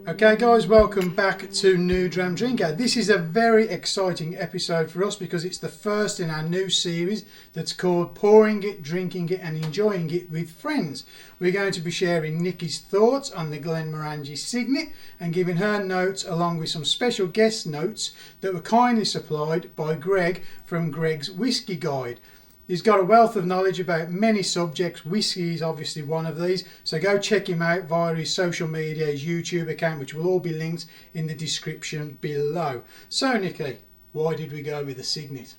Okay guys, welcome back to New Dram Drinker. This is a very exciting episode for us because it's the first in our new series that's called Pouring It, Drinking It and Enjoying It with Friends. We're going to be sharing Nicky's thoughts on the Glenmorangie Signet and giving her notes along with some special guest notes that were kindly supplied by Greg from Greg's Whisky Guide. He's got a wealth of knowledge about many subjects. Whisky is obviously one of these. So go check him out via his social media, his YouTube account, which will all be linked in the description below. So Nicky, why did we go with the Signet?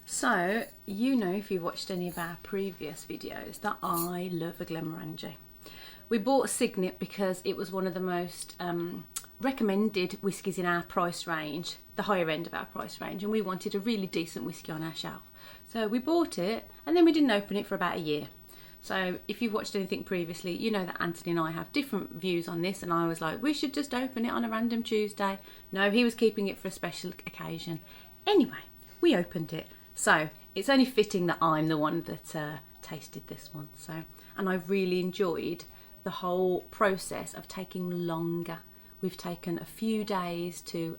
So, you know, if you watched any of our previous videos, that I love a Glenmorangie. We bought Signet because it was one of the most recommended whiskies in our price range, the higher end of our price range, and we wanted a really decent whisky on our shelf. So we bought it and then we didn't open it for about a year. So if you've watched anything previously, you know that Anthony and I have different views on this, and I was like, we should just open it on a random Tuesday. No, he was keeping it for a special occasion. Anyway, we opened it. So it's only fitting that I'm the one that tasted this one. So, and I've really enjoyed the whole process of taking longer. We've taken a few days to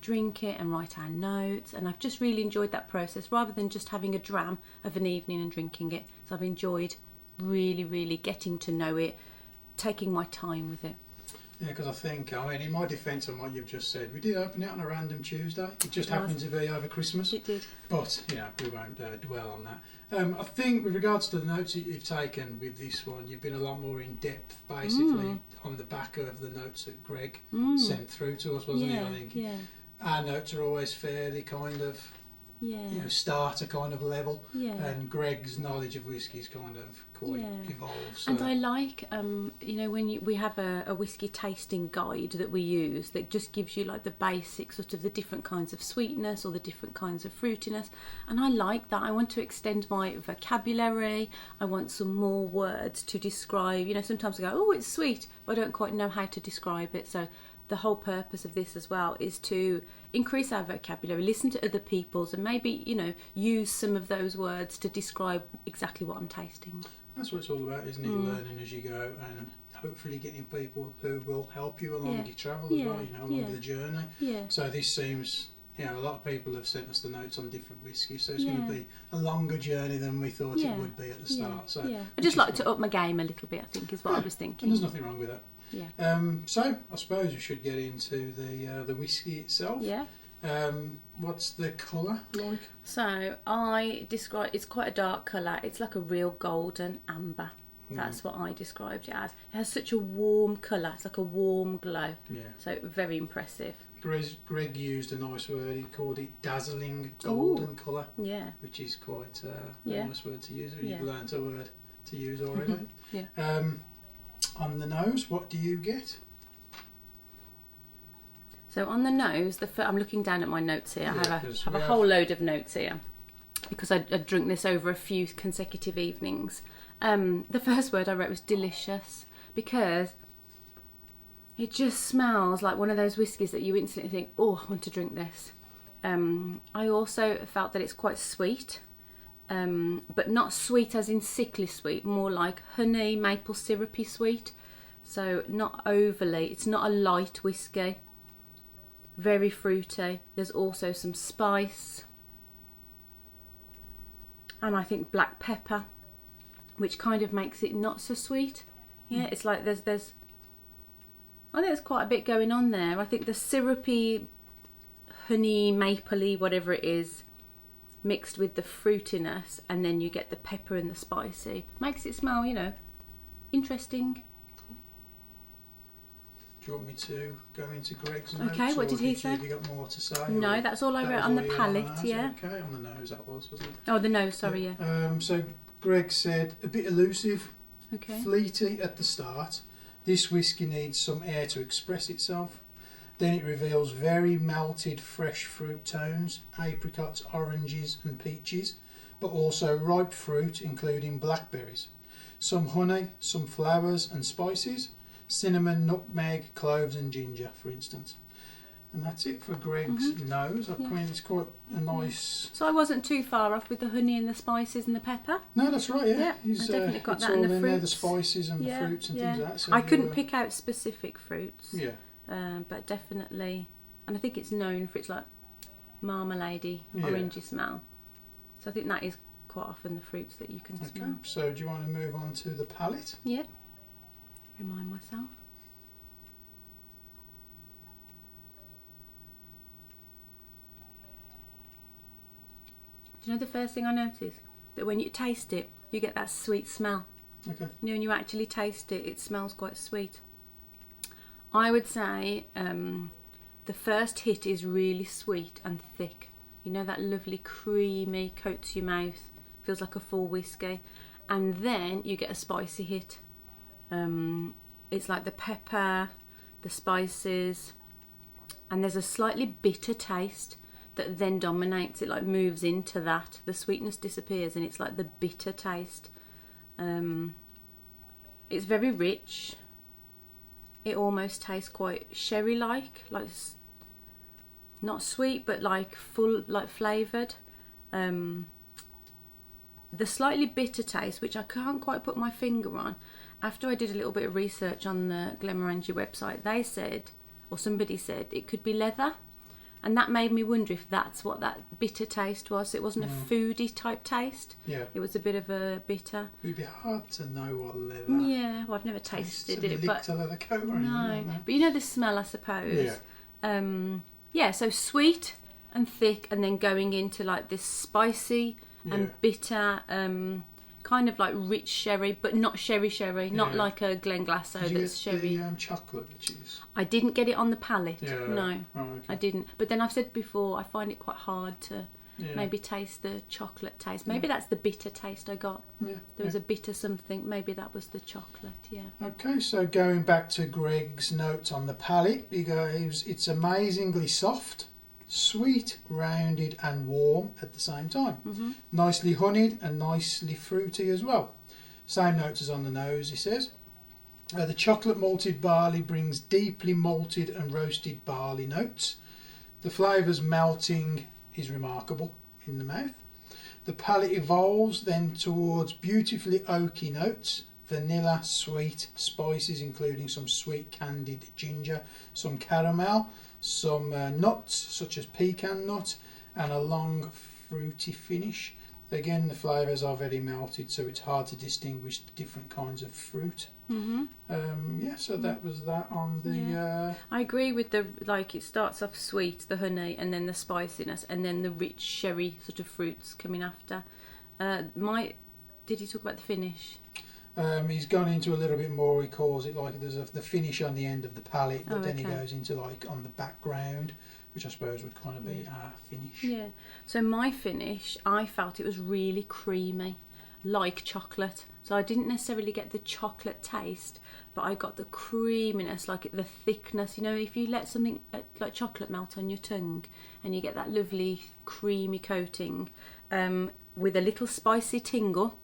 drink it and write our notes, and I've just really enjoyed that process rather than just having a dram of an evening and drinking it. So I've enjoyed really getting to know it, taking my time with it. Yeah, because I think, in my defence on what you've just said, we did open it on a random Tuesday. It just happened to be over Christmas. It did. But, we won't dwell on that. I think with regards to the notes that you've taken with this one, you've been a lot more in depth, basically, on the back of the notes that Greg sent through to us, wasn't he? I think our notes are always fairly kind of starter kind of level, and Greg's knowledge of whiskey is kind of quite evolved. So. And I like, when we have a whiskey tasting guide that we use that just gives you like the basics, sort of the different kinds of sweetness or the different kinds of fruitiness, and I like that. I want to extend my vocabulary. I want some more words to describe. Sometimes I go, oh, it's sweet, but I don't quite know how to describe it. So the whole purpose of this as well is to increase our vocabulary, listen to other people's, and maybe, use some of those words to describe exactly what I'm tasting. That's what it's all about, isn't it? Learning as you go, and hopefully getting people who will help you along your travel as well, along the journey. Yeah. So this seems, a lot of people have sent us the notes on different whiskies, so it's going to be a longer journey than we thought it would be at the start. So I just like to up my game a little bit, I think, is what I was thinking. And there's nothing wrong with that. Yeah. So I suppose we should get into the whiskey itself. Yeah. What's the colour like? So I describe it's quite a dark colour. It's like a real golden amber. That's what I described it as. It has such a warm colour. It's like a warm glow. Yeah. So very impressive. Greg used a nice word. He called it dazzling golden colour. Yeah. Which is quite a nice word to use. You've learnt a word to use already. Yeah. On the nose, what do you get? So on the nose, I'm looking down at my notes here. I have a whole load of notes here because I drunk this over a few consecutive evenings. The first word I wrote was delicious because it just smells like one of those whiskies that you instantly think, oh, I want to drink this. I also felt that it's quite sweet. But not sweet as in sickly sweet, more like honey, maple syrupy sweet. So not overly, it's not a light whiskey. Very fruity. There's also some spice. And I think black pepper, which kind of makes it not so sweet. Yeah, it's like I think there's quite a bit going on there. I think the syrupy, honey, mapley, whatever it is, mixed with the fruitiness, and then you get the pepper and the spicy. Makes it smell, interesting. Do you want me to go into Greg's notes? Okay, what did he say? Have you got more to say? No, that's all I wrote on the palate, yeah. Okay, on the nose that was, wasn't it? Oh, the nose, sorry, yeah. So Greg said, a bit elusive, fleety at the start. This whiskey needs some air to express itself. Then it reveals very melted fresh fruit tones, apricots, oranges and peaches, but also ripe fruit including blackberries. Some honey, some flowers and spices, cinnamon, nutmeg, cloves and ginger, for instance. And that's it for Greg's nose. I mean, it's quite a nice... So I wasn't too far off with the honey and the spices and the pepper? No, that's right, I definitely got that in the fruits. There, the spices and the fruits and things like that. So I couldn't pick out specific fruits. Yeah. but definitely, and I think it's known for its like marmalade-y, orangey smell. So I think that is quite often the fruits that you can smell. So do you want to move on to the palate? Yeah. Remind myself. Do you know the first thing I noticed? That when you taste it, you get that sweet smell. Okay. You know, when you actually taste it, it smells quite sweet. I would say the first hit is really sweet and thick. You know, that lovely creamy, coats your mouth, feels like a full whiskey. And then you get a spicy hit. It's like the pepper, the spices, and there's a slightly bitter taste that then dominates it, like moves into that. The sweetness disappears and it's like the bitter taste. It's very rich. It almost tastes quite sherry-like, like not sweet but like full, like flavoured. The slightly bitter taste, which I can't quite put my finger on. After I did a little bit of research on the Glenmorangie website, they said, or somebody said, it could be leather. And that made me wonder if that's what that bitter taste was. It wasn't a foodie type taste. Yeah. It was a bit of a bitter. It would be hard to know what leather. Yeah, well, I've never tasted it. But a leather coat or no. anything. But you know the smell, I suppose. Yeah. Yeah, so sweet and thick, and then going into like this spicy and bitter, kind of like rich sherry, but not sherry, not like a Glenglassaugh that's sherry. The chocolate cheese. I didn't get it on the palate. Yeah. No, Oh, okay. I didn't. But then I've said before, I find it quite hard to maybe taste the chocolate taste. Maybe that's the bitter taste I got. Yeah. There was a bitter something. Maybe that was the chocolate. Yeah. Okay, so going back to Greg's notes on the palate, he goes, it's amazingly soft, sweet, rounded and warm at the same time. Nicely honeyed and nicely fruity as well. Same notes as on the nose, he says. The chocolate malted barley brings deeply malted and roasted barley notes. The flavours melting is remarkable in the mouth. The palate evolves then towards beautifully oaky notes, vanilla, sweet, spices including some sweet candied ginger, some caramel, some nuts such as pecan nut, and a long fruity finish. Again, the flavours are very melted, so it's hard to distinguish the different kinds of fruit. So that was that on the... I agree with the, like, it starts off sweet, the honey, and then the spiciness, and then the rich sherry sort of fruits coming after. Did he talk about the finish? He's gone into a little bit more. He calls it like there's the finish on the end of the palate, but then he goes into like on the background, which I suppose would kind of be our finish. Yeah. So my finish, I felt it was really creamy, like chocolate. So I didn't necessarily get the chocolate taste, but I got the creaminess, like the thickness. You know, if you let something like chocolate melt on your tongue, and you get that lovely creamy coating, with a little spicy tingle.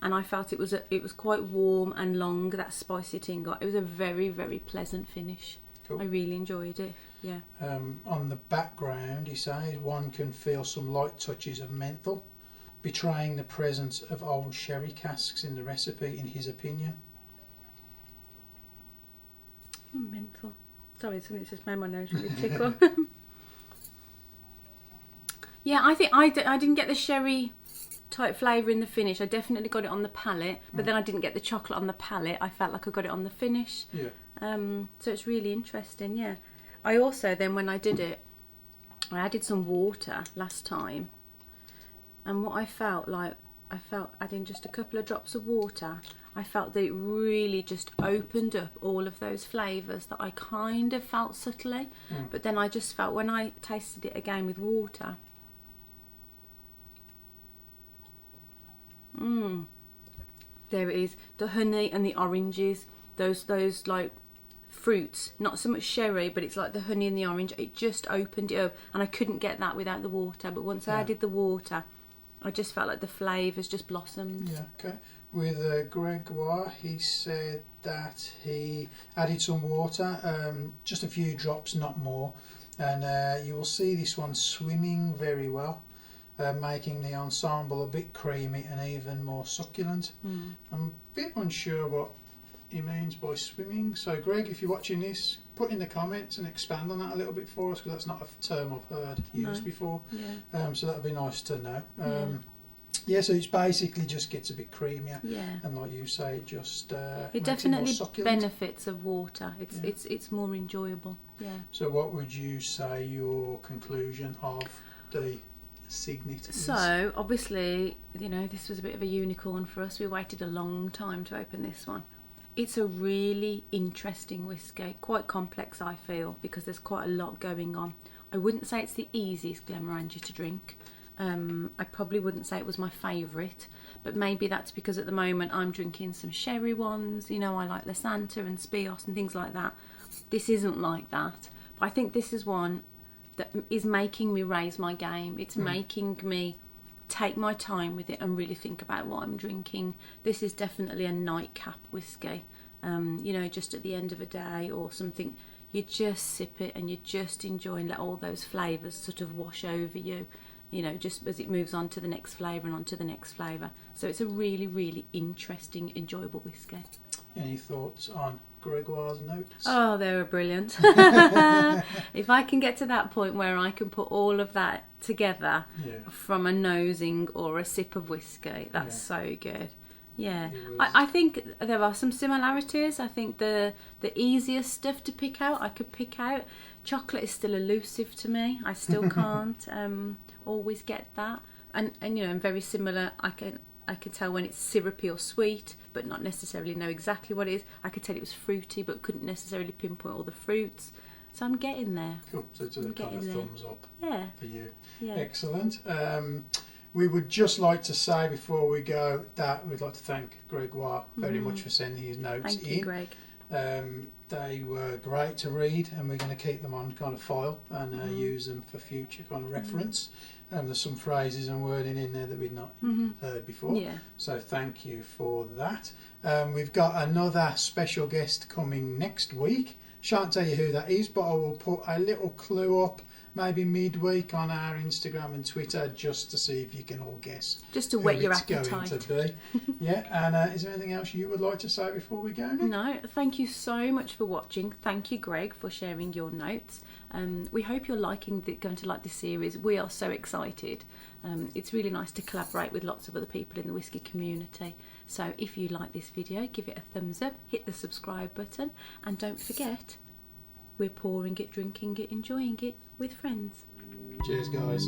And I felt it was quite warm and long, that spicy tingle. It was a very, very pleasant finish. Cool. I really enjoyed it, yeah. On the background, he says, one can feel some light touches of menthol, betraying the presence of old sherry casks in the recipe, in his opinion. Menthol. Sorry, something's just made my nose really tickle. Yeah, I think I didn't get the sherry type flavour in the finish. I definitely got it on the palate, but then I didn't get the chocolate on the palate. I felt like I got it on the finish. Yeah. So it's really interesting, yeah. I also then, when I did it, I added some water last time, and what I felt adding just a couple of drops of water, I felt that it really just opened up all of those flavours that I kind of felt subtly, but then I just felt when I tasted it again with water, there it is, the honey and the oranges, those like fruits, not so much sherry, but it's like the honey and the orange, it just opened it up, and I couldn't get that without the water, but once I added the water, I just felt like the flavours just blossomed. Yeah, okay. With Gregoire, he said that he added some water, just a few drops, not more, and you will see this one swimming very well, making the ensemble a bit creamy and even more succulent. I'm a bit unsure what he means by swimming. So Greg, if you're watching this, put in the comments and expand on that a little bit for us, because that's not a term I've heard used before. Yeah. So that'd be nice to know. Yeah, so it's basically just gets a bit creamier. Yeah. And like you say, it just it definitely benefits of water. It's more enjoyable. Yeah. So what would you say your conclusion of the Signet is? So obviously, you know, this was a bit of a unicorn for us. We waited a long time to open this one. It's a really interesting whisky, quite complex I feel, because there's quite a lot going on. I wouldn't say it's the easiest Glenmorangie to drink. I probably wouldn't say it was my favourite, but maybe that's because at the moment I'm drinking some sherry ones. You know, I like La Santa and Spios and things like that. This isn't like that, but I think this is one that is making me raise my game. It's making me take my time with it and really think about what I'm drinking. This is definitely a nightcap whisky. You know, just at the end of a day or something, you just sip it and you just enjoy and let all those flavours sort of wash over you. You know, just as it moves on to the next flavour and on to the next flavour. So it's a really, really interesting, enjoyable whisky. Any thoughts on Gregoire's notes? Oh, they were brilliant. If I can get to that point where I can put all of that together from a nosing or a sip of whisky, that's so good. Yeah, I think there are some similarities. I think the easiest stuff to pick out, I could pick out. Chocolate is still elusive to me. I still can't always get that. And you know, and very similar. I can tell when it's syrupy or sweet, but not necessarily know exactly what it is. I could tell it was fruity, but couldn't necessarily pinpoint all the fruits. So I'm getting there. Cool. So it's a kind of thumbs up for you. Yeah. Excellent. We would just like to say before we go that we'd like to thank Gregoire very much for sending his notes in. Thank you, Greg. They were great to read, and we're going to keep them on kind of file and use them for future kind of reference. There's some phrases and wording in there that we'd not heard before. Yeah. So thank you for that. We've got another special guest coming next week. Shan't tell you who that is, but I will put a little clue up maybe midweek on our Instagram and Twitter just to see if you can all guess. Just to whet your appetite. Going to be. Yeah, and is there anything else you would like to say before we go, Nick? No, thank you so much for watching. Thank you, Greg, for sharing your notes. We hope you're going to like this series. We are so excited. It's really nice to collaborate with lots of other people in the whisky community. So if you like this video, give it a thumbs up, hit the subscribe button, and don't forget, we're pouring it, drinking it, enjoying it with friends. Cheers, guys.